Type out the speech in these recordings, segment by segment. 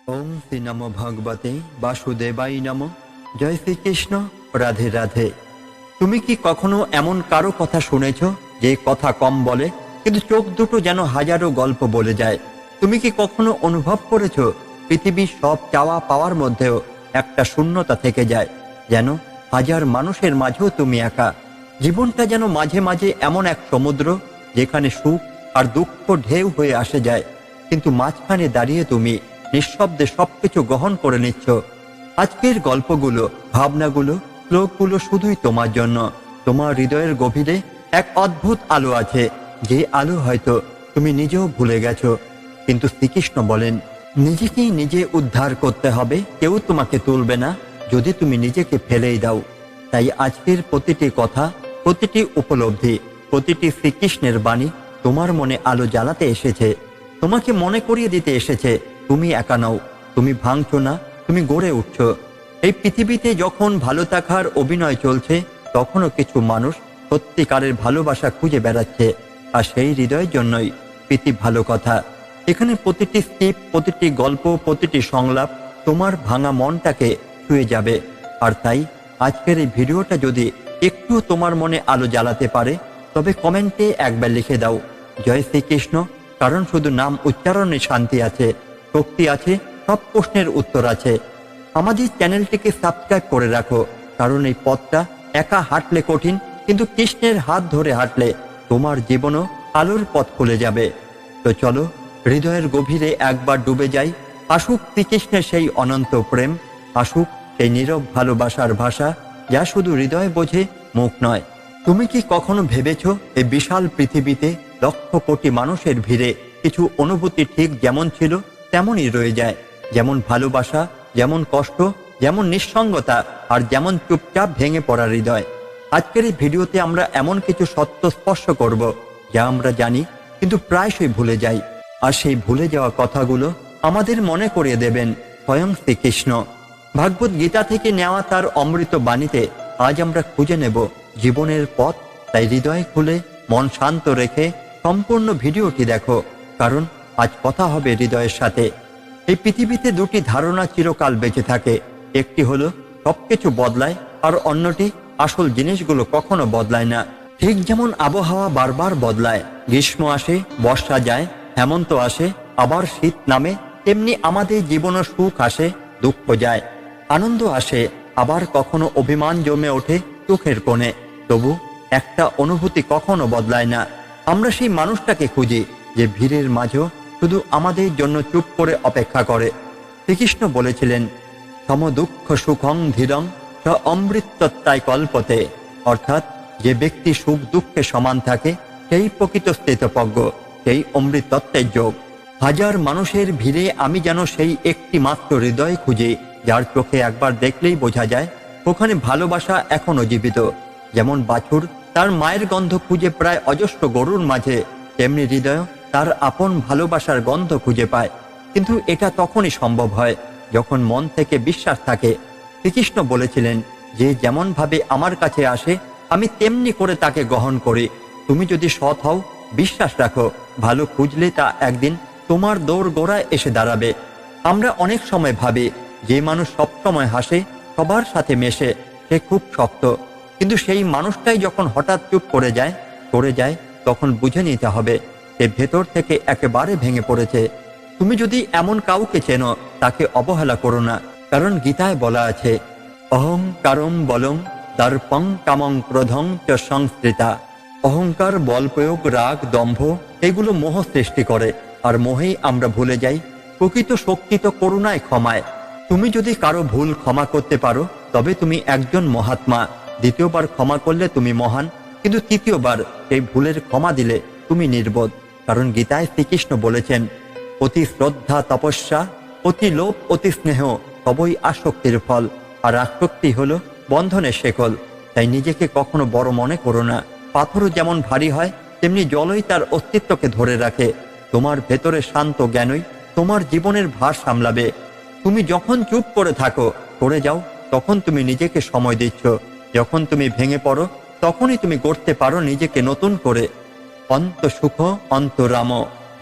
ওম শ্রী নম ভগবতে বাসুদেবাই নম। জয় শ্রীকৃষ্ণ। রাধে রাধে। তুমি কি কখনো এমন কারো কথা শুনেছ যে কথা কম বলে কিন্তু চোখ দুটো যেন হাজারো গল্প বলে যায়? তুমি কি কখনো অনুভব করেছ পৃথিবীর সব চাওয়া পাওয়ার মধ্যেও একটা শূন্যতা থেকে যায়, যেন হাজার মানুষের মাঝেও তুমি একা? জীবনটা যেন মাঝে মাঝে এমন এক সমুদ্র যেখানে সুখ আর দুঃখ ঢেউ হয়ে আসে যায়, কিন্তু মাঝখানে দাঁড়িয়ে তুমি নিঃশব্দে সবকিছু গ্রহণ করে নিচ্ছ। আজকের গল্পগুলো, ভাবনাগুলো, শ্লোকগুলো শুধুই তোমার জন্য। তোমার হৃদয়ের গভীরে এক অদ্ভুত আলো আছে, যে আলো হয়তো তুমি নিজেও ভুলে গেছো। কিন্তু শ্রীকৃষ্ণ বলেন, নিজেকেই নিজে উদ্ধার করতে হবে, কেউ তোমাকে তুলবে না যদি তুমি নিজেকে ফেলেই দাও। তাই আজকের প্রতিটি কথা, প্রতিটি উপলব্ধি, প্রতিটি শ্রীকৃষ্ণের বাণী তোমার মনে আলো জ্বালাতে এসেছে, তোমাকে মনে করিয়ে দিতে এসেছে তুমি একা নও, তুমি ভাঙছো না, তুমি গড়ে উঠছ। এই পৃথিবীতে যখন ভালো থাকার অভিনয় চলছে, তখনও কিছু মানুষ সত্যিকারের ভালোবাসা খুঁজে বেড়াচ্ছে, আর সেই হৃদয়ের জন্যই প্রীতি ভালো কথা। এখানে প্রতিটি স্কিপ, প্রতিটি গল্প, প্রতিটি সংলাপ তোমার ভাঙা মনটাকে ছুঁয়ে যাবে। আর তাই আজকের এই ভিডিওটা যদি একটু তোমার মনে আলো জ্বালাতে পারে, তবে কমেন্টে একবার লিখে দাও জয় শ্রীকৃষ্ণ। কারণ শুধু নাম উচ্চারণে শান্তি আছে, শক্তি আছে, সব প্রশ্নের উত্তর আছে। আমাদের চ্যানেলটিকে সাবস্ক্রাইব করে রাখো, কারণ এই পথটা একা হাঁটলে কঠিন, কিন্তু কৃষ্ণের হাত ধরে হাঁটলে তোমার জীবনও আলোর পথ খুলে যাবে। তো চলো হৃদয়ের গভীরে একবার ডুবে যাই। আসুক শ্রীকৃষ্ণের সেই অনন্ত প্রেম, আসুক সেই নীরব ভালোবাসার ভাষা, যা শুধু হৃদয় বোঝে, মুখ নয়। তুমি কি কখনো ভেবেছো এই বিশাল পৃথিবীতে লক্ষ কোটি মানুষের ভিড়ে কিছু অনুভূতি ঠিক যেমন ছিল তেমনই রয়ে যায়? যেমন ভালোবাসা, যেমন কষ্ট, যেমন নিঃসঙ্গতা, আর যেমন চুপচাপ ভেঙে পড়া হৃদয়। আজকের এই ভিডিওতে আমরা এমন কিছু সত্য স্পর্শ করব যা আমরা জানি কিন্তু প্রায়শই ভুলে যাই। আর সেই ভুলে যাওয়া কথাগুলো আমাদের মনে করিয়ে দেবেন স্বয়ং শ্রীকৃষ্ণ। ভাগবত গীতা থেকে নেওয়া তার অমৃত বাণীতে আজ আমরা খুঁজে নেব জীবনের পথ। তাই হৃদয় খুলে, মন শান্ত রেখে সম্পূর্ণ ভিডিওটি দেখো, কারণ আজ কথা হবে হৃদয়ের সাথে। এই পৃথিবীতে দুটি ধারণা চিরকাল বেঁচে থাকে, একটি হলো সবকিছু বদলায়, আর অন্যটি আসল জিনিসগুলো কখনো বদলায় না। ঠিক যেমন আবহাওয়া বারবার বদলায়, গ্রীষ্ম আসে, বর্ষা যায়, হেমন্ত আসে, আবার শীত নামে, তেমনি আমাদের জীবনে সুখ আসে, দুঃখ যায়, আনন্দ আসে, আবার কখনো অভিমান জমে ওঠে চোখের কোণে। তবু একটা অনুভূতি কখনো বদলায় না। আমরা সেই মানুষটাকে খুঁজি যে ভিড়ের মাঝেও শুধু আমাদের জন্য চুপ করে অপেক্ষা করে। শ্রীকৃষ্ণ বলেছিলেন, সম দুঃখ সুখং ধীরং স অমৃতত্বায় কল্পতে। অর্থাৎ যে ব্যক্তি সুখ দুঃখে সমান থাকে, সেই প্রকৃত স্থিতপ্রজ্ঞ, সেই অমৃতত্বের যোগ। হাজার মানুষের ভিড়ে আমি যেন সেই একটি মাত্র হৃদয় খুঁজি, যার চোখে একবার দেখলেই বোঝা যায় ওখানে ভালোবাসা এখনো জীবিত। যেমন বাছুর তার মায়ের গন্ধ খুঁজে প্রায় অজস্র গরুর মাঝে, তেমনি হৃদয় তার আপন ভালোবাসার গন্ধ খুঁজে পায়। কিন্তু এটা তখনই সম্ভব হয় যখন মন থেকে বিশ্বাস থাকে। শ্রীকৃষ্ণ বলেছিলেন, যে যেমন ভাবে আমার কাছে আসে আমি তেমনি করে তাকে গ্রহণ করি। তুমি যদি সৎ হও, বিশ্বাস রাখো, ভালো খুঁজলে তা একদিন তোমার দৌড় গোড়ায় এসে দাঁড়াবে। আমরা অনেক সময় ভাবি যে মানুষ সবসময় হাসে, সবার সাথে মেশে, সে খুব শক্ত। কিন্তু সেই মানুষটাই যখন হঠাৎ চুপ করে যায়, তখন বুঝে নিতে হবে সে ভেতর থেকে একেবারে ভেঙে পড়েছে। তুমি যদি এমন কাউকে চেনো, তাকে অবহেলা করো না, কারণ গীতায় বলা আছে, অহংকারম বলং দর্পং কামং ক্রোধং চ সংস্কৃতা। অহংকার, বল প্রয়োগ, রাগ, দম্ভ এগুলো মোহ সৃষ্টি করে, আর মোহেই আমরা ভুলে যাই প্রকৃত শক্তি তো করুণায়, ক্ষমায়। তুমি যদি কারো ভুল ক্ষমা করতে পারো, তবে তুমি একজন মহাত্মা। দ্বিতীয়বার ক্ষমা করলে তুমি মহান, কিন্তু তৃতীয়বার সেই ভুলের ক্ষমা দিলে তুমি নির্বোধ। কারণ গীতায় শ্রীকৃষ্ণ বলেছেন, অতি শ্রদ্ধা তপস্যা, অতি লোভ, অতি স্নেহ সবই আসক্তির ফল, আর আসক্তি হলো বন্ধনের শেকল। তাই নিজেকে কখনো বড় মনে করো না। পাথরও যেমন ভারী হয়, তেমনি জলই তার অস্তিত্বকে ধরে রাখে। তোমার ভেতরে শান্ত জ্ঞানই তোমার জীবনের ভার সামলাবে। তুমি যখন চুপ করে থাকো, করে যাও, তখন তুমি নিজেকে সময় দিচ্ছ। যখন তুমি ভেঙে পড়ো, তখনই তুমি গড়তে পারো নিজেকে নতুন করে। অন্ত সুখ অন্তরাম,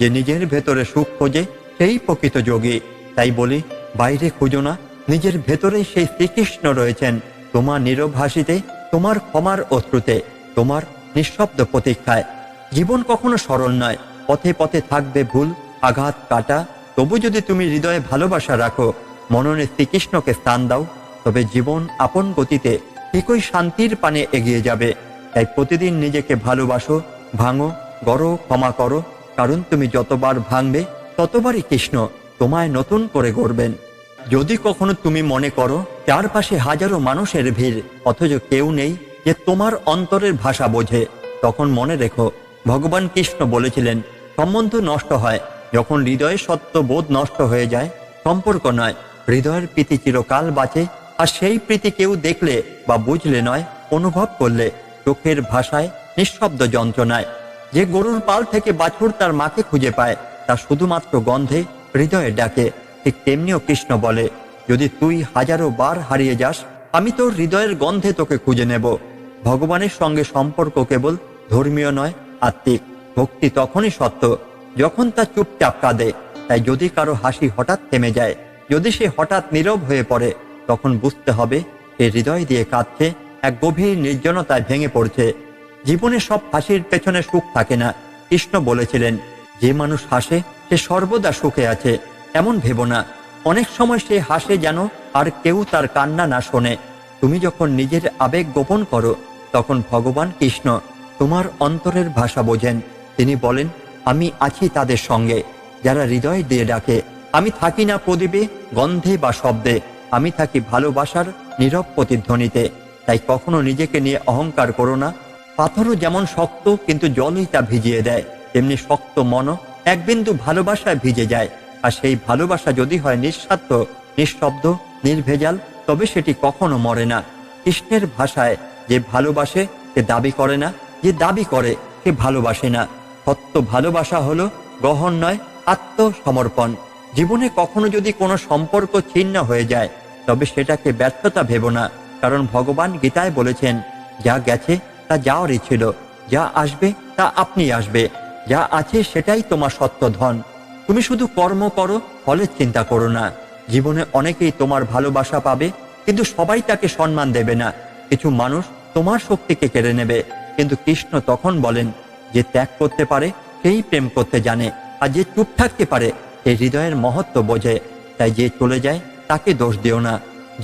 যে নিজের ভেতরে সুখ খোঁজে সেই প্রকৃত যোগী। তাই বলি, বাইরে খুঁজো না, নিজের ভেতরেই সেই শ্রীকৃষ্ণ রয়েছেন, তোমার নীরব হাসিতে, তোমার ক্ষমার অশ্রুতে, তোমার নিঃশব্দ প্রতীক্ষায়। জীবন কখনো সরল নয়, পথে পথে থাকবে ভুল, আঘাত, কাটা। তবু যদি তুমি হৃদয়ে ভালোবাসা রাখো, মননে শ্রীকৃষ্ণকে স্থান দাও, তবে জীবন আপন গতিতে ঠিকই শান্তির পানে এগিয়ে যাবে। তাই প্রতিদিন নিজেকে ভালোবাসো, ভাঙো, গড়ো, ক্ষমা করো, কারণ তুমি যতবার ভাঙবে ততবারই কৃষ্ণ তোমায় নতুন করে গড়বেন। যদি কখনো তুমি মনে করো চারপাশে হাজারো মানুষের ভিড়, অথচ কেউ নেই যে তোমার অন্তরের ভাষা বোঝে, তখন মনে রেখো, ভগবান কৃষ্ণ বলেছিলেন, সম্বন্ধ নষ্ট হয় যখন হৃদয়ে সত্য বোধ নষ্ট হয়ে যায়। সম্পর্ক নয়, হৃদয়ের প্রীতি চিরকাল বাঁচে। আর সেই প্রীতি কেউ দেখলে বা বুঝলে নয়, অনুভব করলে, চোখের ভাষায়, নিঃশব্দ যন্ত্রণায়। যে গরুর পাল থেকে বাছুর তার মাকে খুঁজে পায়, তা শুধুমাত্র গন্ধে, হৃদয়ে ডাকে। ঠিক তেমনিও কৃষ্ণ বলে, যদি তুই হাজারো বার হারিয়ে যাস, আমি তোর হৃদয়ের গন্ধে তোকে খুঁজে নেব। ভগবানের সঙ্গে সম্পর্ক কেবল ধর্মীয় নয়, আত্মিক। ভক্তি তখনই সত্য যখন তা চুপচাপ কাঁদে। তাই যদি কারো হাসি হঠাৎ থেমে যায়, যদি সে হঠাৎ নীরব হয়ে পড়ে, তখন বুঝতে হবে সে হৃদয় দিয়ে কাঁদছে, এক গভীর নির্জনতায় ভেঙে পড়ছে। জীবনে সব হাসির পেছনে সুখ থাকে না। কৃষ্ণ বলেছিলেন, যে মানুষ হাসে সে সর্বদা সুখে আছে, এমন ভেবো না। অনেক সময় সে হাসে যেন আর কেউ তার কান্না না শোনে। তুমি যখন নিজের আবেগ গোপন করো, তখন ভগবান কৃষ্ণ তোমার অন্তরের ভাষা বোঝেন। তিনি বলেন, আমি আছি তাদের সঙ্গে যারা হৃদয় দিয়ে ডাকে। আমি থাকি না প্রদীপে, গন্ধে বা শব্দে, আমি থাকি ভালোবাসার নীরব প্রতিধ্বনিতে। তাই কখনো নিজেকে নিয়ে অহংকার করো না। পাথরও যেমন শক্ত, কিন্তু জলই তা ভিজিয়ে দেয়, তেমনি শক্ত মনও এক বিন্দু ভালোবাসায় ভিজে যায়। আর সেই ভালোবাসা যদি হয় নিঃস্বার্থ, নিঃশব্দ, নির্ভেজাল, তবে সেটি কখনো মরে না। কৃষ্ণের ভাষায়, যে ভালোবাসে সে দাবি করে না, যে দাবি করে সে ভালোবাসে না। সত্য ভালোবাসা হলো গ্রহণ নয়, আত্মসমর্পণ। জীবনে কখনো যদি কোনো সম্পর্ক ছিন্ন হয়ে যায়, তবে সেটাকে ব্যর্থতা ভেবো না। কারণ ভগবান গীতায় বলেছেন, যা গেছে তা যাওয়ারই ছিল, যা আসবে তা আপনি আসবে, যা আছে সেটাই তোমার সত্য ধন। তুমি শুধু কর্ম করো, ফলের চিন্তা করো না। জীবনে অনেকেই তোমার ভালোবাসা পাবে, কিন্তু সবাই তাকে সম্মান দেবে না। কিছু মানুষ তোমার শক্তিকে কেড়ে নেবে, কিন্তু কৃষ্ণ তখন বলেন, যে ত্যাগ করতে পারে সেই প্রেম করতে জানে, আর যে চুপ থাকতে পারে সে হৃদয়ের মহত্ব বোঝে। তাই যে চলে যায় তাকে দোষ দিও না।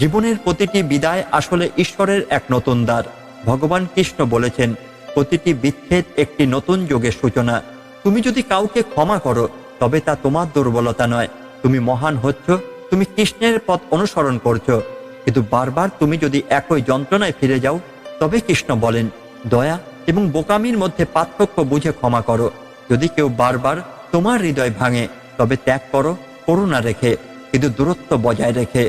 জীবনের প্রতিটি বিদায় আসলে ঈশ্বরের এক নতুন দ্বার। ভগবান কৃষ্ণ বলেছেন, প্রতিটি বিচ্ছেদ একটি নতুন যুগের সূচনা। তুমি যদি কাউকে ক্ষমা করো, তবে তা তোমার দুর্বলতা নয়, তুমি মহান হচ্ছ, তুমি কৃষ্ণের পথ অনুসরণ করছো। কিন্তু বারবার তুমি যদি একই যন্ত্রণায় ফিরে যাও, তবে কৃষ্ণ বলেন, দয়া এবং বোকামির মধ্যে পার্থক্য বুঝে ক্ষমা করো। যদি কেউ বারবার তোমার হৃদয় ভাঙে, তবে ত্যাগ করো, করুণা রেখে, কিন্তু দূরত্ব বজায় রেখে।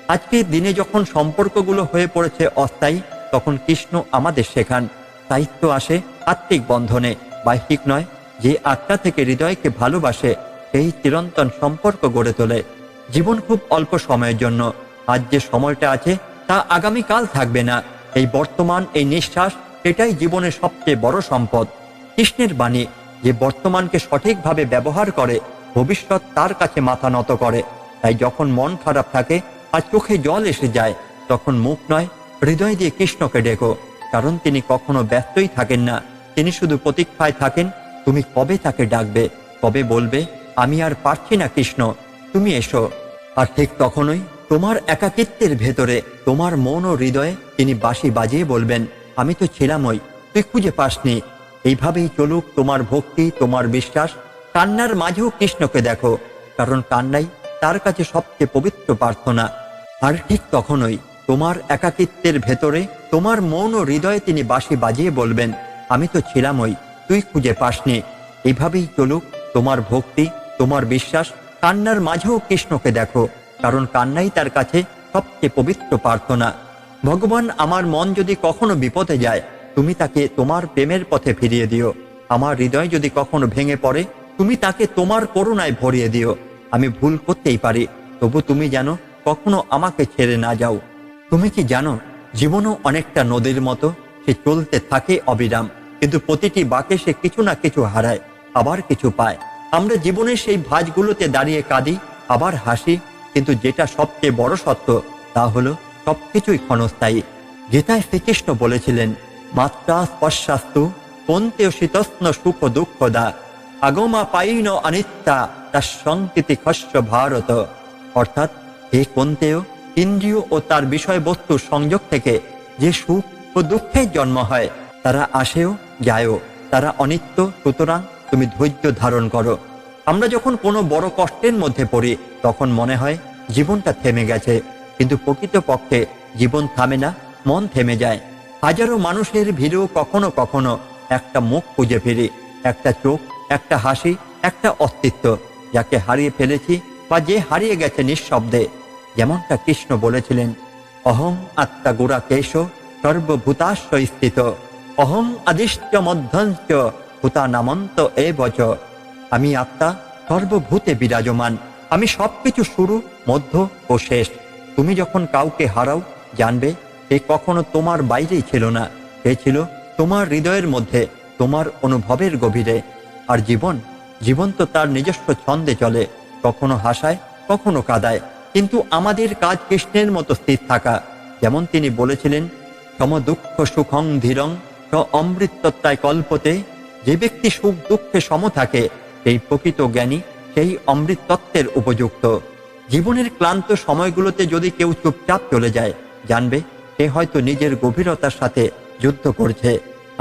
আজকের দিনে যখন সম্পর্কগুলো হয়ে পড়েছে অস্থায়ী, তখন কৃষ্ণ আমাদের শেখান, সাহিত্য আসে আত্মিক বন্ধনে, বাহ্যিক নয়। যে আত্মা থেকে হৃদয়কে ভালোবাসে, সেই চিরন্তন সম্পর্ক গড়ে তোলে। জীবন খুব অল্প সময়ের জন্য। আজ যে সময়টা আছে তা আগামীকাল থাকবে না। এই বর্তমান, এই নিঃশ্বাস, এটাই জীবনের সবচেয়ে বড় সম্পদ। কৃষ্ণের বাণী, যে বর্তমানকে সঠিকভাবে ব্যবহার করে, ভবিষ্যৎ তার কাছে মাথা নত করে। তাই যখন মন খারাপ থাকে আর চোখে জল এসে যায়, তখন মুখ নয়, হৃদয় দিয়ে কৃষ্ণকে ডেকো। কারণ তিনি কখনো ব্যস্তই থাকেন না, তিনি শুধু প্রতীক্ষায় থাকেন। তুমি কবে তাকে ডাকবে, কবে বলবে, আমি আর পারছি না কৃষ্ণ, তুমি এসো। আর ঠিক তখনই তোমার একাকিত্বের ভেতরে, তোমার মন ও হৃদয়ে তিনি বাঁশি বাজিয়ে বলবেন, আমি তো ছিলামই, তুই খুঁজে পাসনি। এইভাবেই চলুক তোমার ভক্তি, তোমার বিশ্বাস। কান্নার মাঝেও কৃষ্ণকে দেখো, কারণ কান্নাই তার কাছে সবচেয়ে পবিত্র প্রার্থনা। আর ঠিক তখনই তোমার একাকিত্বের ভেতরে, তোমার মন ও হৃদয়ে তিনি বাঁশি বাজিয়ে বলবেন, আমি তো ছিলামই, তুই খুঁজে পাসনি। এইভাবেই চলুক তোমার ভক্তি, তোমার বিশ্বাস। কান্নার মাঝেও কৃষ্ণকে দেখো, কারণ কান্নাই তার কাছে সবচেয়ে পবিত্র প্রার্থনা। ভগবান, আমার মন যদি কখনো বিপদে যায়, তুমি তাকে তোমার প্রেমের পথে ফিরিয়ে দিও। আমার হৃদয় যদি কখনো ভেঙে পড়ে, তুমি তাকে তোমার করুণায় ভরিয়ে দিও। আমি ভুল করতেই পারি, তবু তুমি যেন কখনো আমাকে ছেড়ে না যাও। তুমি কি জানো, জীবনও অনেকটা নদীর মতো, সে চলতে থাকে অবিরাম, কিন্তু প্রতিটি বাঁকে সে কিছু না কিছু হারায়, আবার কিছু পায়। আমরা জীবনের সেই ভাঁজগুলোতে দাঁড়িয়ে কাঁদি, আবার হাসি, কিন্তু যেটা সবচেয়ে বড় সত্য তা হলো সবকিছুই ক্ষণস্থায়ী। গীতায় শ্রীকৃষ্ণ বলেছিলেন, মাত্রা স্পর্শাস্তু পন্তেয় শীতস্ন সুখ দুঃখদা আগমা পাইন অনিত্যা তার সংকৃতি খস্য ভারত। অর্থাৎ হে কন্তেয়, ইন্দ্রিয় ও তার বিষয়বস্তুর সংযোগ থেকে যে সুখ ও দুঃখের জন্ম হয় তারা আসেও যায়ও, তারা অনিত্য। সুতরাং তুমি ধৈর্য ধারণ করো। আমরা যখন কোনো বড় কষ্টের মধ্যে পড়ি তখন মনে হয় জীবনটা থেমে গেছে, কিন্তু প্রকৃতপক্ষে জীবন থামে না, মন থেমে যায়। হাজারো মানুষের ভিড়েও কখনো কখনো একটা মুখ খুঁজে ফিরি, একটা চোখ, একটা হাসি, একটা অস্তিত্ব, যাকে হারিয়ে ফেলেছি বা যে হারিয়ে গেছে নিঃশব্দে। যেমনটা কৃষ্ণ বলেছিলেন, অহং আত্মা গুড়া কেশ সর্বভূতাশ্চ স্থিত অহং আদিশ্চ মধ্যঞ্চ ভূতা নামন্ত এ বচ। আমি আত্মা, সর্বভূতে বিরাজমান, আমি সবকিছু শুরু, মধ্য ও শেষ। তুমি যখন কাউকে হারাও জানবে সে কখনো তোমার বাইরেই ছিল না, সে ছিল তোমার হৃদয়ের মধ্যে, তোমার অনুভবের গভীরে। আর জীবন তো তার নিজস্ব ছন্দে চলে, কখনো হাসায়, কখনো কাঁদায়, কিন্তু আমাদের কাজ কৃষ্ণের মতো স্থির থাকা। যেমন তিনি বলেছিলেন, সম দুঃখ সুখং ধীরং স অমৃতত্বায় কল্পতে। যে ব্যক্তি সুখ দুঃখে সম থাকে সেই প্রকৃত জ্ঞানী, সেই অমৃত তত্ত্বের উপযুক্ত। জীবনের ক্লান্ত সময়গুলোতে যদি কেউ চুপচাপ চলে যায় জানবে সে হয়তো নিজের গভীরতার সাথে যুদ্ধ করছে।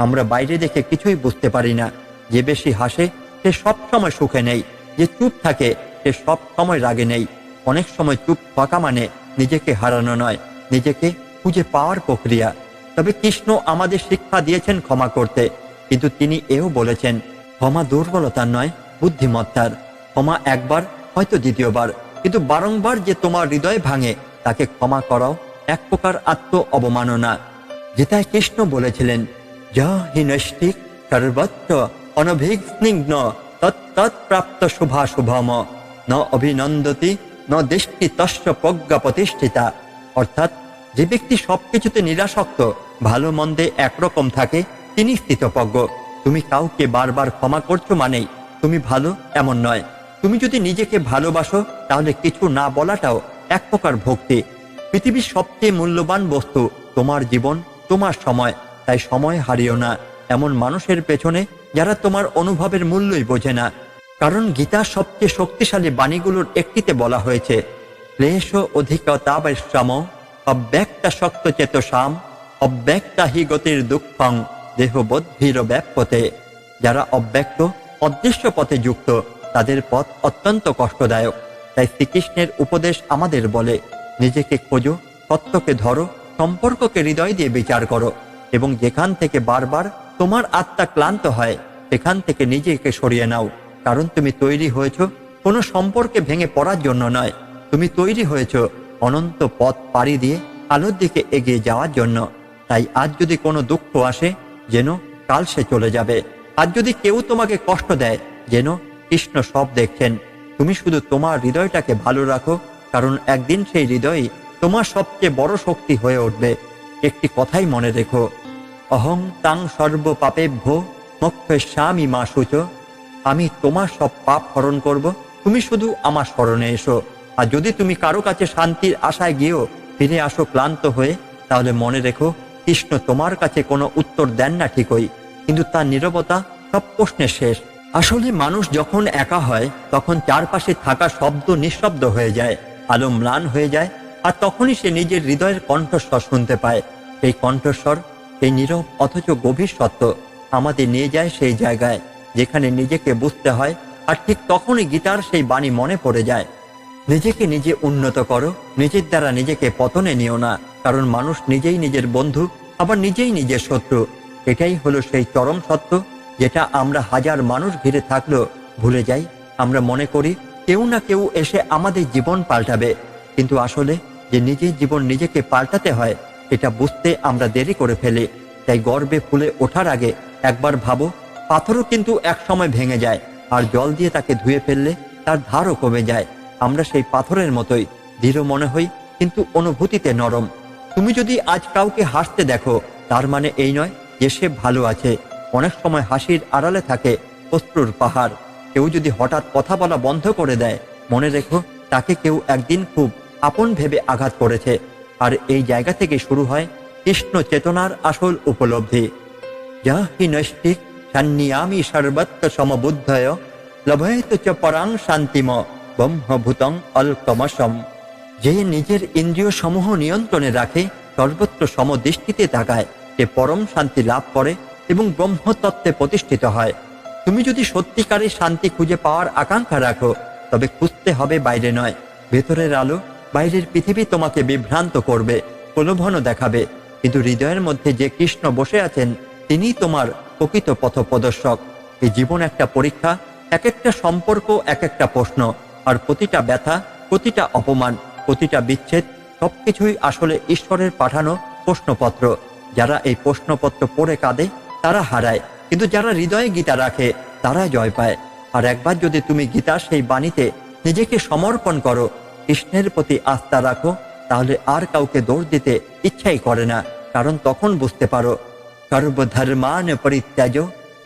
আমরা বাইরে দেখে কিছুই বুঝতে পারি না। যে বেশি হাসে সে সব সময় সুখে নেই, যে চুপ থাকে সে সব সময় রাগে নেই। অনেক সময় চুপ থাকা মানে নিজেকে হারানো নয়, নিজেকে খুঁজে পাওয়ার প্রক্রিয়া। তবে কৃষ্ণ আমাদের শিক্ষা দিয়েছেন ক্ষমা করতে, কিন্তু তিনি এও বলেছেন ক্ষমা দুর্বলতার নয়, বুদ্ধিমত্তার। ক্ষমা একবার, হয়তো দ্বিতীয়বার, কিন্তু বারংবার যে তোমার হৃদয় ভাঙে তাকে ক্ষমা করাও এক প্রকার আত্ম অবমাননা। গীতায় কৃষ্ণ বলেছিলেন, যা হি নৈষ্ঠিক সর্বত্র অনভিঘ্ন তৎপ্রাপ্ত শুভাশুভম ন অভিনন্দতি ন দৃষ্টি তস্য প্রজ্ঞা প্রতিষ্ঠিতা। অর্থাৎ যে ব্যক্তি সবকিছুতে নিরাসক্ত, ভালো মন্দে একরকম থাকে, তিনি স্থিতপ্রজ্ঞ। তুমি কাউকে বারবার ক্ষমা করছো মানেই তুমি ভালো এমন নয়। তুমি যদি নিজেকে ভালোবাসো তাহলে কিছু না বলাটাও এক প্রকার ভক্তি। পৃথিবীর সবচেয়ে মূল্যবান বস্তু তোমার জীবন, তোমার সময়। তাই সময় হারিও না এমন মানুষের পেছনে যারা তোমার অনুভবের মূল্যই বোঝে না। কারণ গীতার সবচেয়ে শক্তিশালী বাণীগুলোর একটিতে বলা হয়েছে, ক্লেশ অধিকতাবশ্যম অব্যক্তা শক্ত চেতসাম অব্যক্তা হি গতির দুঃখং দেহবদ্ধির ব্যাপ্যতে। যারা অব্যক্ত, অদৃশ্য পথে যুক্ত তাদের পথ অত্যন্ত কষ্টদায়ক। তাই শ্রীকৃষ্ণের উপদেশ আমাদের বলে, নিজেকে খোঁজো, সত্যকে ধরো, সম্পর্ককে হৃদয় দিয়ে বিচার করো, এবং যেখান থেকে বারবার তোমার আত্মা ক্লান্ত হয় সেখান থেকে নিজেকে সরিয়ে নাও। কারণ তুমি তৈরি হয়েছ কোনো সম্পর্কে ভেঙে পড়ার জন্য নয়, তুমি তৈরি হয়েছ অনন্ত পথ পাড়ি দিয়ে আলোর দিকে এগিয়ে যাওয়ার জন্য। তাই আজ যদি কোনো দুঃখ আসে যেন কাল সে চলে যাবে। আজ যদি কেউ তোমাকে কষ্ট দেয় যেন কৃষ্ণ সব দেখছেন। তুমি শুধু তোমার হৃদয়টাকে ভালো রাখো, কারণ একদিন সেই হৃদয়ই তোমার সবচেয়ে বড় শক্তি হয়ে উঠবে। একটি কথাই মনে রেখো, অহং তাং সর্ব পাপেভ্য মোক্ষয়িষ্যামি মা শুচ। আমি তোমার সব পাপ হরণ করব, তুমি শুধু আমার স্মরণে এসো। আর যদি তুমি কারো কাছে শান্তির আশায় গিয়েও ফিরে আসো ক্লান্ত হয়ে, তাহলে মনে রেখো কৃষ্ণ তোমার কাছে কোনো উত্তর দেন না ঠিকই, কিন্তু তার নীরবতা সব প্রশ্নের শেষ। আসলে মানুষ যখন একা হয় তখন চারপাশে থাকা শব্দ নিঃশব্দ হয়ে যায়, আলো ম্লান হয়ে যায়, আর তখনই সে নিজের হৃদয়ের কণ্ঠস্বর শুনতে পায়। সেই কণ্ঠস্বর, সেই নীরব অথচ গভীর সত্য আমাদের নিয়ে যায় সেই জায়গায় যেখানে নিজেকে বুঝতে হয়। আর ঠিক তখনই গীতার সেই বাণী মনে পড়ে যায়, নিজেকে নিজে উন্নত করো, নিজের দ্বারা নিজেকে পতনে নিও না। কারণ মানুষ নিজেই নিজের বন্ধু, আবার নিজেই নিজের শত্রু। এটাই হলো সেই চরম সত্য যেটা আমরা হাজার মানুষ ঘিরে থাকলেও ভুলে যাই। আমরা মনে করি কেউ না কেউ এসে আমাদের জীবন পাল্টাবে, কিন্তু আসলে যে নিজের জীবন নিজেকে পাল্টাতে হয় এটা বুঝতে আমরা দেরি করে ফেলি। তাই গর্বে ফুলে ওঠার আগে একবার ভাবো, পাথরও কিন্তু এক সময় ভেঙে যায়, আর জল দিয়ে তাকে ধুয়ে ফেললে তার ধারও কমে যায়। আমরা সেই পাথরের মতোই দৃঢ় মনে হই, কিন্তু অনুভূতিতে নরম। তুমি যদি আজ কাউকে হাসতে দেখো তার মানে এই নয় যে সে ভালো আছে। অনেক সময় হাসির আড়ালে থাকে অশ্রুর পাহাড়। কেউ যদি হঠাৎ কথা বলা বন্ধ করে দেয় মনে রেখো তাকে কেউ একদিন খুব আপন ভেবে আঘাত করেছে। আর এই জায়গা থেকে শুরু হয় কৃষ্ণ চেতনার আসল উপলব্ধি। যা হি নৈষ্ঠিক সান্নিয়ামি সর্বত্র সমবুদ্ধয় লভয়েত চ পরাং শান্তিম ব্রহ্মভূতং অলকমসম। যে নিজের ইন্দ্রিয় সমূহ নিয়ন্ত্রণে রাখে, সর্বত্র সমদৃষ্টিতে তাকায়, সে পরম শান্তি লাভ করে এবং ব্রহ্মতত্ত্বে প্রতিষ্ঠিত হয়। তুমি যদি সত্যিকারের শান্তি খুঁজে পাওয়ার আকাঙ্ক্ষা রাখো, তবে খুঁজতে হবে বাইরে নয়। ভেতরের আলো, বাইরের পৃথিবী তোমাকে বিভ্রান্ত করবে, প্রলোভনও দেখাবে, কিন্তু হৃদয়ের মধ্যে যে কৃষ্ণ বসে আছেন, তিনি তোমার প্রকৃত পথপ্রদর্শক। এই জীবন একটা পরীক্ষা, এক একটা সম্পর্ক এক একটা প্রশ্ন, আর প্রতিটা ব্যথা, প্রতিটা অপমান, প্রতিটা বিচ্ছেদ সবকিছুই আসলে ঈশ্বরের পাঠানো প্রশ্নপত্র। যারা এই প্রশ্নপত্র পড়ে কাঁদে তারা হারায়, কিন্তু যারা হৃদয়ে গীতা রাখে তারা জয় পায়। আর একবার যদি তুমি গীতার সেই বাণীতে নিজেকে সমর্পণ করো, কৃষ্ণের প্রতি আস্থা রাখো, তাহলে আর কাউকে দোষ দিতে ইচ্ছাই করে না। কারণ তখন বুঝতে পারো, সর্বধর্মান পরিত্যাজ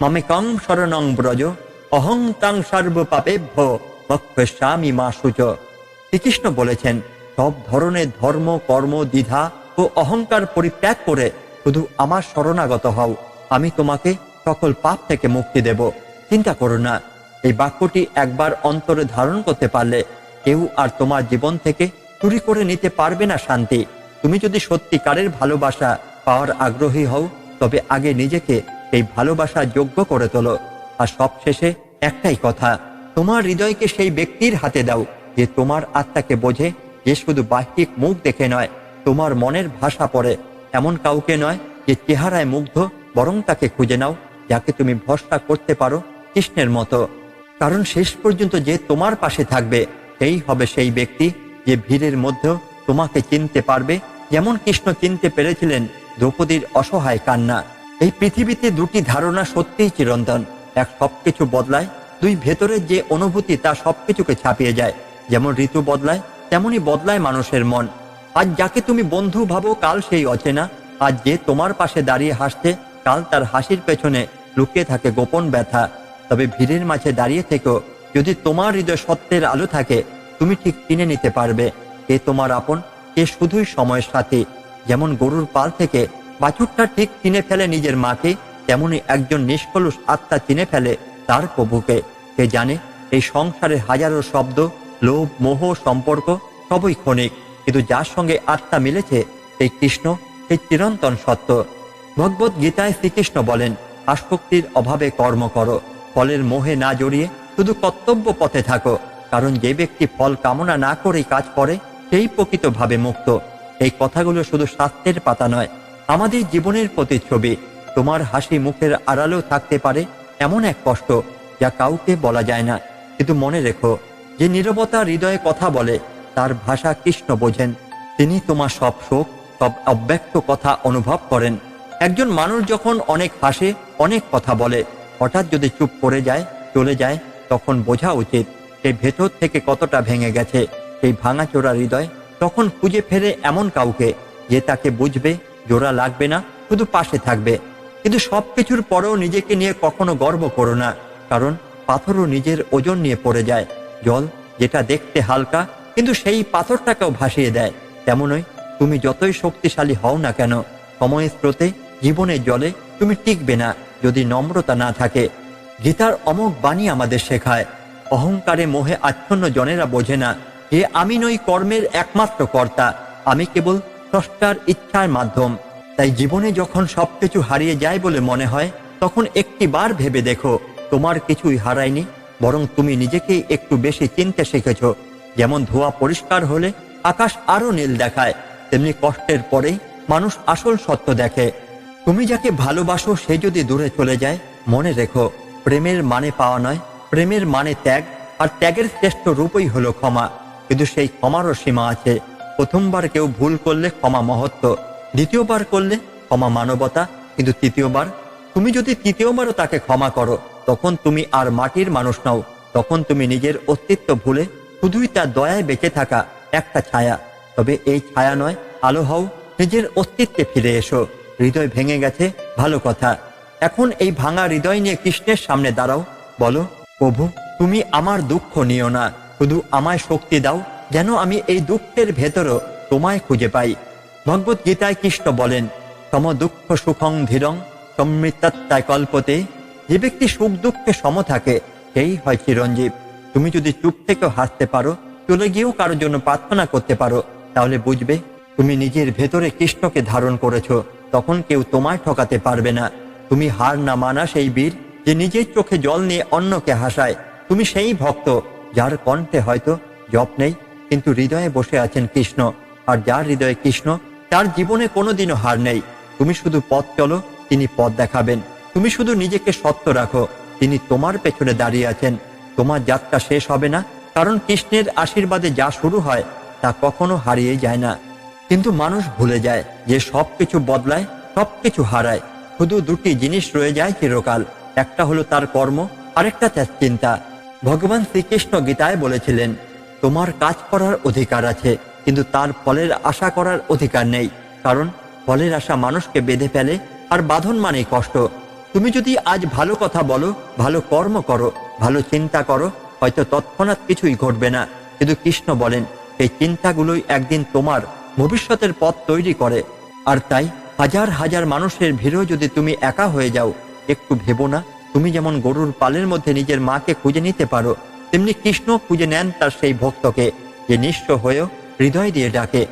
মমেকং শরণং ব্রজ অহং তাং সর্ব পাপেভ্য মোক্ষয়িষ্যামি মা শুচ। শ্রীকৃষ্ণ বলেছেন, সব ধরনের ধর্ম, কর্ম, দ্বিধা ও অহংকার পরিত্যাগ করে শুধু আমার শরণাগত হও, আমি তোমাকে সকল পাপ থেকে মুক্তি দেব। চিন্তা করো না। এই বাক্যটি একবার অন্তরে ধারণ করতে পারলে কেউ আর তোমার জীবন থেকে চুরি করে নিতে পারবে না শান্তি। তুমি যদি সত্যিকারের ভালোবাসা পাওয়ার আগ্রহী হও, তবে আগে নিজেকে এই ভালোবাসার যোগ্য করে তোলো। আর সবশেষে একটাই কথা, তোমার হৃদয়কে সেই ব্যক্তির হাতে দাও যে তোমার আত্মাকে বোঝে, যে শুধু বাহ্যিক মুখ দেখে নয়, তোমার মনের ভাষা পড়ে। এমন কাউকে নয় যে চেহারায় মুগ্ধ, বরং তাকে খুঁজে নাও যাকে তুমি ভরসা করতে পারো কৃষ্ণের মতো। কারণ শেষ পর্যন্ত যে তোমার পাশে থাকবে, সেই হবে সেই ব্যক্তি যে ভিড়ের মধ্যেও তোমাকে চিনতে পারবে, যেমন কৃষ্ণ চিনতে পেরেছিলেন দ্রৌপদীর অসহায় কান্না। এই পৃথিবীতে দুটি ধারণা সত্যিই চিরন্তন। এক সবকিছু বদলায়, দুই ভেতরের যে অনুভূতি তা সবকিছুকে ছাপিয়ে যায়। যেমন ঋতু বদলায়, তেমনি বদলায় মানুষের মন। আজ যাকে তুমি বন্ধু ভাবো, কাল সেই অচেনা। আজ যে তোমার পাশে দাঁড়িয়ে হাসছে, কাল তার হাসির পেছনে লুকিয়ে থাকে গোপন ব্যথা। তবে ভিড়ের মাঝে দাঁড়িয়ে থেকেও যদি তোমার হৃদয় সত্যের আলো থাকে, তুমি ঠিক চিনে নিতে পারবে কে তোমার আপন, কে শুধুই সময়ের সাথী। যেমন গরুর পাল থেকে বাছুরটা ঠিক চিনে ফেলে নিজের মাকে, তেমনি একজন নিষ্কলুষ আত্মা চিনে ফেলে তার প্রভুকে। সে জানে এই সংসারের হাজারো শব্দ, লোভ, মোহ, সম্পর্ক সবই ক্ষণিক, কিন্তু যার সঙ্গে আত্মা মিলেছে সেই কৃষ্ণ, সেই চিরন্তন সত্য। ভগবত গীতায় শ্রীকৃষ্ণ বলেন, আসক্তির অভাবে কর্ম করো, ফলের মোহে না জড়িয়ে শুধু কর্তব্য পথে থাকো। কারণ যে ব্যক্তি ফল কামনা না করেই কাজ করে, সেই প্রকৃতভাবে মুক্ত। এই কথাগুলো শুধু শাস্ত্রের পাতা নয়, আমাদের জীবনের প্রতিচ্ছবি। তোমার হাসি মুখের আড়ালেও থাকতে পারে এমন এক কষ্ট যা কাউকে বলা যায় না। কিন্তু মনে রেখো, যে নীরবতা হৃদয়ে কথা বলে, তার ভাষা কৃষ্ণ বোঝেন। তিনি তোমার সব শোক, সব অব্যক্ত কথা অনুভব করেন। একজন মানুষ যখন অনেক হাসে, অনেক কথা বলে, হঠাৎ যদি চুপ করে যায়, চলে যায়, তখন বোঝা উচিত সে ভেতর থেকে কতটা ভেঙে গেছে। সেই ভাঙাচোরা হৃদয় তখন খুঁজে ফেরে এমন কাউকে যে তাকে বুঝবে, জোড়া লাগবে না, শুধু পাশে থাকবে। কিন্তু সবকিছুর পরেও নিজেকে নিয়ে কখনো গর্ব করো না, কারণ পাথরও নিজের ওজন নিয়ে পড়ে যায়। জল যেটা দেখতে হালকা, কিন্তু সেই পাথরটাকেও ভাসিয়ে দেয়। তেমনই তুমি যতই শক্তিশালী হও না কেন, সময়ের স্রোতে, জীবনের জলে তুমি টিকবে না যদি নম্রতা না থাকে। গীতার অমোঘ বাণী আমাদের শেখায়, অহংকারে মোহে আচ্ছন্ন জনেরা বোঝে না যে আমি নই কর্মের একমাত্র কর্তা, আমি কেবল স্রষ্টার ইচ্ছার মাধ্যম। তাই জীবনে যখন সবকিছু হারিয়ে যায় বলে মনে হয়, তখন একটি বার ভেবে দেখো, তোমার কিছুই হারায়নি, বরং তুমি নিজেকেই একটু বেশি চিনতে শিখেছ। যেমন ধোঁয়া পরিষ্কার হলে আকাশ আরো নীল দেখায়, তেমনি কষ্টের পরেই মানুষ আসল সত্য দেখে। তুমি যাকে ভালোবাসো সে যদি দূরে চলে যায়, মনে রেখো, প্রেমের মানে পাওয়া নয়, প্রেমের মানে ত্যাগ। আর ত্যাগের শ্রেষ্ঠ রূপই হলো ক্ষমা। কিন্তু সেই ক্ষমারও সীমা আছে। প্রথমবার কেউ ভুল করলে ক্ষমা মহত্ব, দ্বিতীয়বার করলে ক্ষমা মানবতা, কিন্তু তৃতীয়বার, তুমি যদি তৃতীয়বারও তাকে ক্ষমা করো, তখন তুমি আর মাটির মানুষ নও। তখন তুমি নিজের অস্তিত্ব ভুলে শুধুই তার দয়ায় বেঁচে থাকা একটা ছায়া। তবে এই ছায়া নয়, আলো হও, নিজের অস্তিত্বে ফিরে এসো। হৃদয় ভেঙে গেছে, ভালো কথা। এখন এই ভাঙা হৃদয় নিয়ে কৃষ্ণের সামনে দাঁড়াও, বলো, প্রভু তুমি আমার দুঃখ নিও না, শুধু আমায় শক্তি দাও যেন আমি এই দুঃখের ভেতরও তোমায় খুঁজে পাই। ভগবত গীতায় কৃষ্ণ বলেন, সম দুঃখ সুখং ধীরং সম্মৃতাত্মায় কল্পতে। যে ব্যক্তি সুখ দুঃখে সম থাকে সেই হয় চিরঞ্জীব। তুমি যদি চুপ থেকেও হাসতে পারো, চলে গিয়েও কারোর জন্য প্রার্থনা করতে পারো, তাহলে বুঝবে তুমি নিজের ভেতরে কৃষ্ণকে ধারণ করেছো। তখন কেউ তোমায় ঠকাতে পারবে না। তুমি হার না মানা সেই বীর, যে নিজের চোখে জল নিয়ে অন্যকে হাসায়। তুমি সেই ভক্ত যার কণ্ঠে হয়তো জপ নেই, কিন্তু হৃদয়ে বসে আছেন কৃষ্ণ। আর যার হৃদয়ে কৃষ্ণ, তার জীবনে কোনোদিনও হার নেই। তুমি শুধু পথ চলো, তিনি পথ দেখাবেন। তুমি শুধু নিজেকে সত্য রাখো, তিনি তোমার পেছনে দাঁড়িয়ে আছেন। তোমার যাত্রা শেষ হবে না, কারণ কৃষ্ণের আশীর্বাদে যা শুরু হয় তা কখনো হারিয়ে যায় না। কিন্তু মানুষ ভুলে যায় যে সবকিছু বদলায়, সবকিছু হারায়। শুধু দুটি জিনিস রয়ে যায় চিরকাল, একটা হলো তার কর্ম, আরেকটা তার চিন্তা। ভগবান শ্রীকৃষ্ণ গীতায় বলেছিলেন, তোমার কাজ করার অধিকার আছে, কিন্তু তার ফলের আশা করার অধিকার নেই। কারণ ফলের আশা মানুষকে বেঁধে ফেলে, আর বাঁধন মানেই কষ্ট। তুমি যদি আজ ভালো কথা বলো, ভালো কর্ম করো, ভালো চিন্তা করো, হয়তো তৎক্ষণাৎ কিছুই ঘটবে না। কিন্তু কৃষ্ণ বলেন, এই চিন্তাগুলোই একদিন তোমার ভবিষ্যতের পথ তৈরি করে। আর তাই হাজার হাজার মানুষের ভিড়েও যদি তুমি একা হয়ে যাও, একটু ভেবো না। তুমি যেমন গরুর পালের মধ্যে নিজের মাকে খুঁজে নিতে পারো, তেমনি কৃষ্ণ খুঁজে নেন তার সেই ভক্তকে, যে নিঃস্ব হয়েও হৃদয় দিয়ে ডাকে।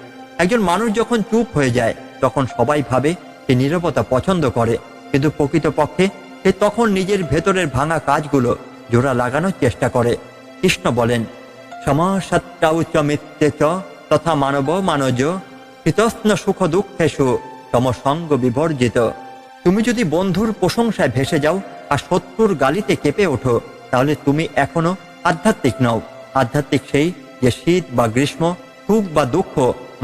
একজন মানুষ যখন চুপ হয়ে যায়, তখন সবাই ভাবে সে নীরবতা পছন্দ করে, কিন্তু প্রকৃতপক্ষে সে তখন নিজের ভেতরের ভাঙা কাজগুলো জোড়া লাগানোর চেষ্টা করে। কৃষ্ণ বলেন, সমাসত্যাউচ মিত্যে চ তথা মানব মানজ শীতস্ন সুখ দুঃখেষু সমসঙ্গ বিবর্জিত। তুমি যদি বন্ধুর প্রশংসায় ভেসে যাও আর শত্রুর গালিতে কেঁপে ওঠো, তাহলে তুমি এখনো আধ্যাত্মিক নও। আধ্যাত্মিক সেই যে শীত বা গ্রীষ্ম, সুখ বা দুঃখ,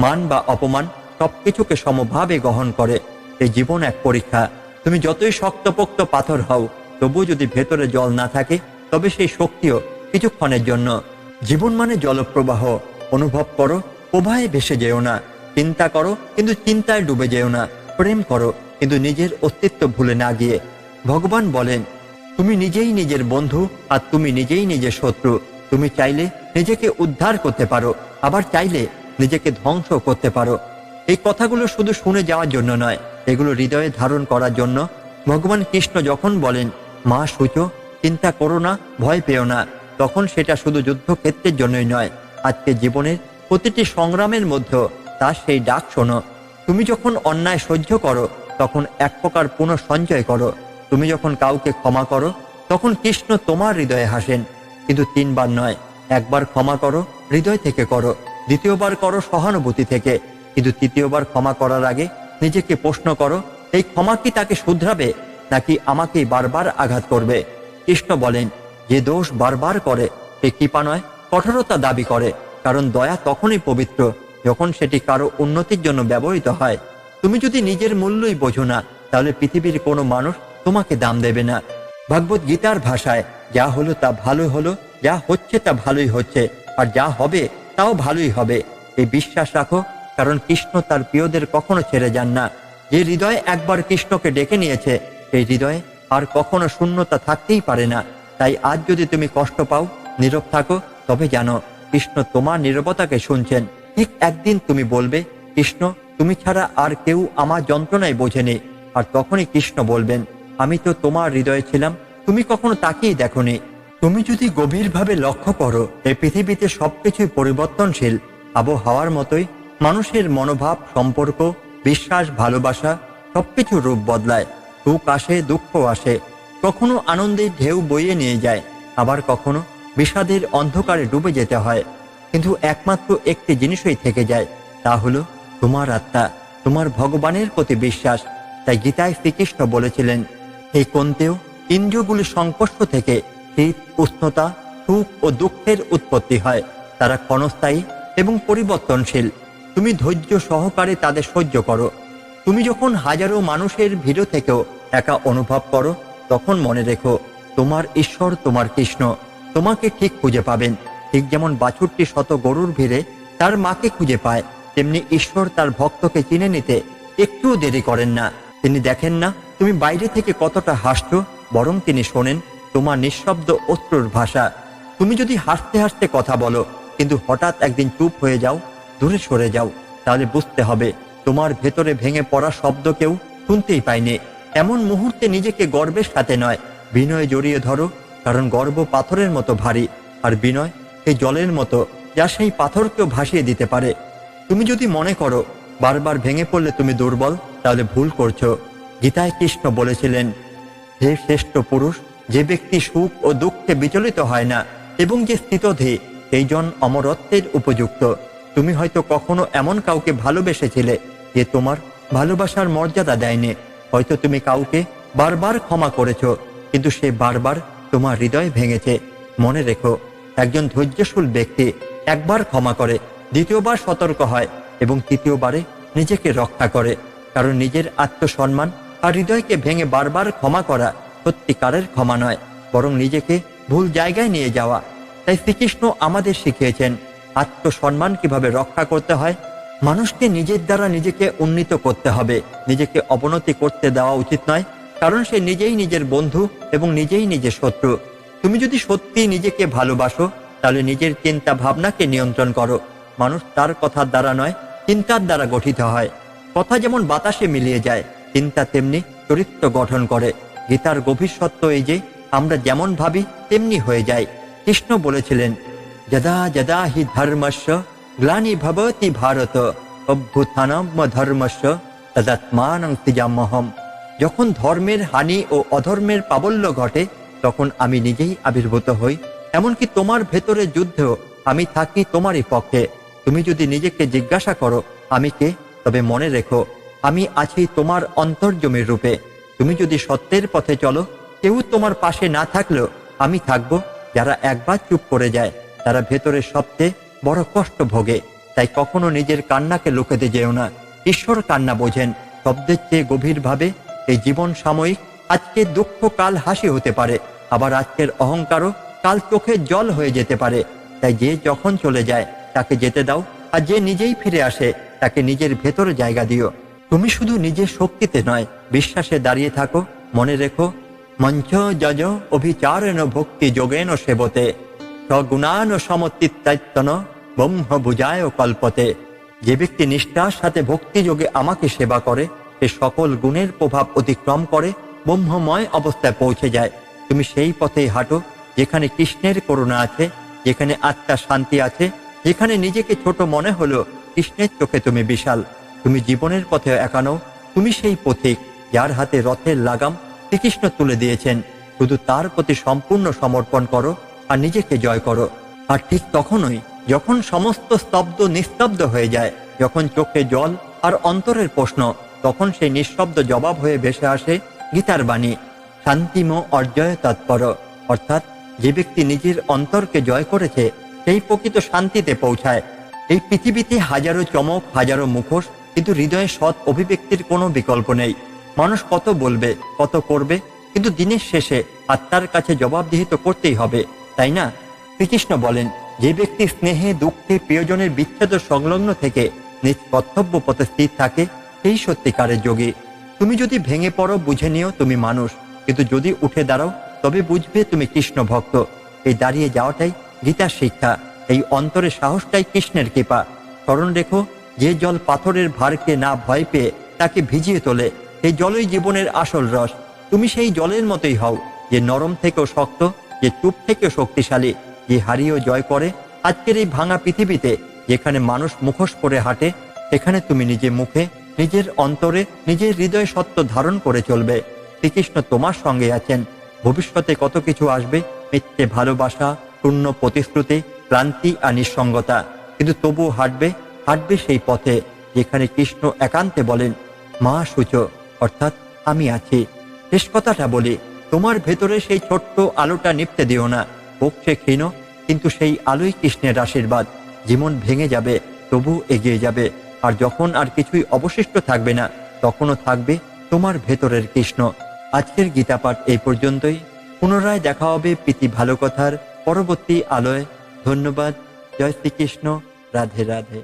মান বা অপমান সবকিছুকে সমভাবে গ্রহণ করে। এই জীবন এক পরীক্ষা। তুমি যতই শক্তপোক্ত পাথর হও, তবু যদি ভেতরে জল না থাকে, তবে সেই শক্তিও কিছুক্ষণের জন্য। জীবন মানে জলপ্রবাহ। অনুভব করো, প্রবাহে ভেসে যেও না। চিন্তা করো, কিন্তু চিন্তায় ডুবে যেও না। প্রেম করো, কিন্তু নিজের অস্তিত্ব ভুলে না গিয়ে। ভগবান বলেন, তুমি নিজেই নিজের বন্ধু, আর তুমি নিজেই নিজের শত্রু। তুমি চাইলে নিজেকে উদ্ধার করতে পারো, আবার চাইলে নিজেকে ধ্বংস করতে পারো। এই কথাগুলো শুধু শুনে যাওয়ার জন্য নয়, এগুলো হৃদয়ে ধারণ করার জন্য। ভগবান কৃষ্ণ যখন বলেন, মা সূচো, চিন্তা করো না, ভয় পেও না, তখন সেটা শুধু যুদ্ধক্ষেত্রের জন্যই নয়, আজকে জীবনের প্রতিটি সংগ্রামের মধ্যে তার সেই ডাক শোনো। তুমি যখন অন্যায় সহ্য করো, তখন এক প্রকার পুনঃসঞ্চয় করো। তুমি যখন কাউকে ক্ষমা করো, তখন কৃষ্ণ তোমার হৃদয়ে হাসেন। কিন্তু 3 বার নয়, একবার ক্ষমা করো, হৃদয় থেকে করো। দ্বিতীয়বার করো সহানুভূতি থেকে। কিন্তু তৃতীয়বার ক্ষমা করার আগে নিজেকে প্রশ্ন করো, এই ক্ষমা কি তাকে শুধরাবে, নাকি আমাকেই বারবার আঘাত করবে? কৃষ্ণ বলেন, যে দোষ বারবার করে সে কৃপা নয়, কঠোরতা দাবি করে। কারণ দয়া তখনই পবিত্র যখন সেটি কারো উন্নতির জন্য ব্যবহৃত হয়। তুমি যদি নিজের মূল্যই বোঝো না, তাহলে পৃথিবীর কোনো মানুষ তোমাকে দাম দেবে না। ভগবত গীতার ভাষায়, যা হলো তা ভালো হলো, যা হচ্ছে তা ভালোই হচ্ছে, আর যা হবে তাও ভালোই হবে। এই বিশ্বাস রাখো, কারণ কৃষ্ণ তার প্রিয়দের কখনো ছেড়ে যান না। যে হৃদয় একবার কৃষ্ণকে ডেকে নিয়েছে, সেই হৃদয়ে আর কখনো শূন্যতা থাকতেই পারে না। তাই আজ যদি তুমি কষ্ট পাও, নীরব থাকো, তবে জানো কৃষ্ণ তোমার নীরবতাকে শুনছেন। ঠিক একদিন তুমি বলবে, কৃষ্ণ তুমি ছাড়া আর কেউ আমার যন্ত্রণায় বোঝেনি। আর তখনই কৃষ্ণ বলবেন, আমি তো তোমার হৃদয়ে ছিলাম, তুমি কখনো তাকিয়ে দেখোনি। তুমি যদি গভীরভাবে লক্ষ্য করো, এই পৃথিবীতে সবকিছুই পরিবর্তনশীল। আবহাওয়ার মতোই মানুষের মনোভাব, সম্পর্ক, বিশ্বাস, ভালোবাসা সবকিছু রূপ বদলায়। সুখ আসে, দুঃখ আসে, কখনো আনন্দের ঢেউ বইয়ে নিয়ে যায়, আবার কখনো বিষাদের অন্ধকারে ডুবে যেতে হয়। কিন্তু একমাত্র একটি জিনিসই থেকে যায়, তা হলো তোমার আত্মা, তোমার ভগবানের প্রতি বিশ্বাস। তাই গীতায় শ্রীকৃষ্ণ বলেছিলেন, এই কোনতেও ইন্দ্রিয়গুলির সংস্পর্শ থেকে শীত, উষ্ণতা, সুখ ও দুঃখের উৎপত্তি হয়। তারা ক্ষণস্থায়ী এবং পরিবর্তনশীল। তুমি ধৈর্য সহকারে তাদের সহ্য করো। তুমি যখন হাজারো মানুষের ভিড় থেকেও একা অনুভব করো, তখন মনে রেখো, তোমার ঈশ্বর, তোমার কৃষ্ণ তোমাকে ঠিক খুঁজে পাবেন। ঠিক যেমন বাছুরটি শত গরুর ভিড়ে তার মাকে খুঁজে পায়, তেমনি ঈশ্বর তার ভক্তকে চিনে নিতে একটুও দেরি করেন না। তিনি দেখেন না তুমি বাইরে থেকে কতটা হাসছো, বরং তিনি শোনেন তোমার নিঃশব্দ অশ্রুর ভাষা। তুমি যদি হাসতে হাসতে কথা বলো, কিন্তু হঠাৎ একদিন চুপ হয়ে যাও, দূরে সরে যাও, তাহলে বুঝতে হবে তোমার ভেতরে ভেঙে পড়া শব্দ কেউ শুনতেই পায়নি। এমন মুহূর্তে নিজেকে গর্বের সাথে নয়, বিনয়ে জড়িয়ে ধরো, কারণ গর্ব পাথরের মতো ভারী, আর বিনয় এই জলের মতো, যা সেই পাথরকেও ভাসিয়ে দিতে পারে। তুমি যদি মনে করো বারবার ভেঙে পড়লে তুমি দুর্বল, তাহলে ভুল করছো। গীতায় কৃষ্ণ বলেছিলেন, হে শ্রেষ্ঠ পুরুষ, যে ব্যক্তি সুখ ও দুঃখে বিচলিত হয় না এবং যে স্থিতধী, সেই জন অমরত্বের উপযুক্ত। তুমি হয়তো কখনো এমন কাউকে ভালোবেসেছিলে যে তোমার ভালোবাসার মর্যাদা দেয়নি। হয়তো তুমি কাউকে বারবার ক্ষমা করেছো, কিন্তু সে বারবার তোমার হৃদয় ভেঙেছে। মনে রেখো, একজন ধৈর্যশীল ব্যক্তি একবার ক্ষমা করে, দ্বিতীয়বার সতর্ক হয় এবং তৃতীয়বারে নিজেকে রক্ষা করে। কারণ নিজের আত্মসম্মান আর হৃদয়কে ভেঙে বারবার ক্ষমা করা সত্যিকারের ক্ষমা নয়, বরং নিজেকে ভুল জায়গায় নিয়ে যাওয়া। তাই শ্রীকৃষ্ণ আমাদের শিখিয়েছেন আত্মসম্মান কিভাবে রক্ষা করতে হয়। মানুষকে নিজের দ্বারা নিজেকে উন্নীত করতে হবে, নিজেকে অবনতি করতে দেওয়া উচিত নয়, কারণ সে নিজেই নিজের বন্ধু এবং নিজেই নিজের শত্রু। তুমি যদি সত্যি নিজেকে ভালোবাসো, তাহলে নিজের চিন্তা ভাবনাকে নিয়ন্ত্রণ করো। মানুষ তার কথার দ্বারা নয়, চিন্তার দ্বারা গঠিত হয়। কথা যেমন বাতাসে মিলিয়ে যায়, চিন্তা তেমনি চরিত্র গঠন করে। গীতার গভীর সত্য এই যে আমরা যেমন ভাবি তেমনি হয়ে যায়। কৃষ্ণ বলেছিলেন, যদা যদা হি ধর্মস্য গ্লানি ভবতি ভারত অভ্যুত্থানম ধর্মস্য তদাত্মানং সৃজাম্যহম। যখন ধর্মের হানি ও অধর্মের প্রাবল্য ঘটে, তখন আমি নিজেই আবির্ভূত হই। এমনকি তোমার ভেতরে যুদ্ধেও আমি থাকি তোমারই পক্ষে। তুমি যদি নিজেকে জিজ্ঞাসা করো আমি কে, তবে মনে রেখো আমি আছি তোমার অন্তর্জমির রূপে। তুমি যদি সত্যের পথে চলো, কেউ তোমার পাশে না থাকলেও আমি থাকবো। যারা একবার চুপ করে যায়, তারা ভেতরে সবচেয়ে বড় কষ্ট ভোগে। তাই কখনো নিজের কান্নাকে লুকাতে যেও না। ঈশ্বর কান্না বোঝেন শব্দের চেয়ে গভীরভাবে। এই জীবন সাময়িক, আজকে দুঃখ কাল হাসি হতে পারে, আবার আজকের অহংকারও কাল চোখের জল হয়ে যেতে পারে। তাই যে যখন চলে যায় তাকে যেতে দাও, আর যে নিজেই ফিরে আসে তাকে নিজের ভেতরে জায়গা দিও। তুমি শুধু নিজের শক্তিতে নয়, বিশ্বাসে দাঁড়িয়ে থাকো। মনে রেখো, মঞ্চ যজ অভিচারেণ ভক্তি যোগেন সেবতে স্বগুণান সমতিত্যায়তন ব্রহ্ম বুজায় কল্পতে। যে ব্যক্তি নিষ্ঠার সাথে ভক্তি যোগে আমাকে সেবা করে, সে সকল গুণের প্রভাব অতিক্রম করে ব্রহ্মময় অবস্থায় পৌঁছে যায়। তুমি সেই পথেই হাঁটো যেখানে কৃষ্ণের করুণা আছে, যেখানে আত্মার শান্তি আছে, যেখানে নিজেকে ছোট মনে হলো কৃষ্ণের চোখে তুমি বিশাল। তুমি জীবনের পথে একানো, তুমি সেই পথিক যার হাতে রথের লাগাম শ্রীকৃষ্ণ তুলে দিয়েছেন। শুধু তার প্রতি সম্পূর্ণ সমর্পণ করো আর নিজেকে জয় করো। আর ঠিক তখনই যখন সমস্ত স্তব্ধ নিস্তব্ধ হয়ে যায়, যখন চোখে জল আর অন্তরের প্রশ্ন, তখন সেই নিঃশব্দ জবাব হয়ে ভেসে আসে গীতার বাণী, শান্তিম অর্জয় তৎপর। অর্থাৎ যে ব্যক্তি নিজের অন্তরকে জয় করেছে, সেই প্রকৃত শান্তিতে পৌঁছায়। এই পৃথিবীতে হাজারো চমক, হাজারো মুখোশ, কিন্তু হৃদয়ে সৎ অভিব্যক্তির কোনো বিকল্প নেই। মানুষ কত বলবে, কত করবে, কিন্তু দিনের শেষে আত্মার কাছে জবাবদিহি তো করতেই হবে, তাই না? শ্রীকৃষ্ণ বলেন, যে ব্যক্তি স্নেহে দুঃখে প্রিয়জনের বিচ্ছেদ সংলগ্ন থেকে নিজ কর্তব্য পথে স্থির থাকে, সেই সত্যিকারের যোগী। তুমি যদি ভেঙে পড়ো, বুঝে নিও তুমি মানুষ, কিন্তু যদি উঠে দাঁড়াও, তবে বুঝবে তুমি কৃষ্ণ ভক্ত। এই দাঁড়িয়ে যাওয়াটাই গীতার শিক্ষা, এই অন্তরে সাহসটাই কৃষ্ণের কৃপা। স্মরণ রেখো, যে জল পাথরের ভারকে না ভয় পেয়ে তাকে ভিজিয়ে তোলে, সেই জলই জীবনের আসল রস। তুমি সেই জলের মতোই হও, যে নরম থেকেও শক্ত, যে চুপ থেকেও শক্তিশালী, যে হারিয়েও জয় করে। আজকের এই ভাঙা পৃথিবীতে যেখানে মানুষ মুখোশ পরে হাঁটে, সেখানে তুমি নিজে মুখে, নিজের অন্তরে, নিজের হৃদয় সত্য ধারণ করে চলবে। শ্রীকৃষ্ণ তোমার সঙ্গে আছেন। ভবিষ্যতে কত কিছু আসবে, মিথ্যে ভালোবাসা, শূন্য প্রতিশ্রুতি, ক্লান্তি আর নিঃসঙ্গতা, কিন্তু তবুও হাঁটবে সেই পথে যেখানে কৃষ্ণ একান্তে বলেন, মা সূচ, অর্থাৎ আমি আছি। শেষ কথাটা বলি, তোমার ভেতরে সেই ছোট্ট আলোটা নিভতে দিও না। হোক সে ক্ষীণ, কিন্তু সেই আলোই কৃষ্ণের আশীর্বাদ। জীবন ভেঙে যাবে, তবু এগিয়ে যাবে। আর যখন আর কিছুই অবশিষ্ট থাকবে না, তখনও থাকবে তোমার ভেতরের কৃষ্ণ। আজকের গীতা পাঠ এই পর্যন্তই। পুনরায় দেখা হবে প্রীতি ভালো কথার পরবর্তী আলোয়। ধন্যবাদ। জয় শ্রীকৃষ্ণ। রাধে রাধে।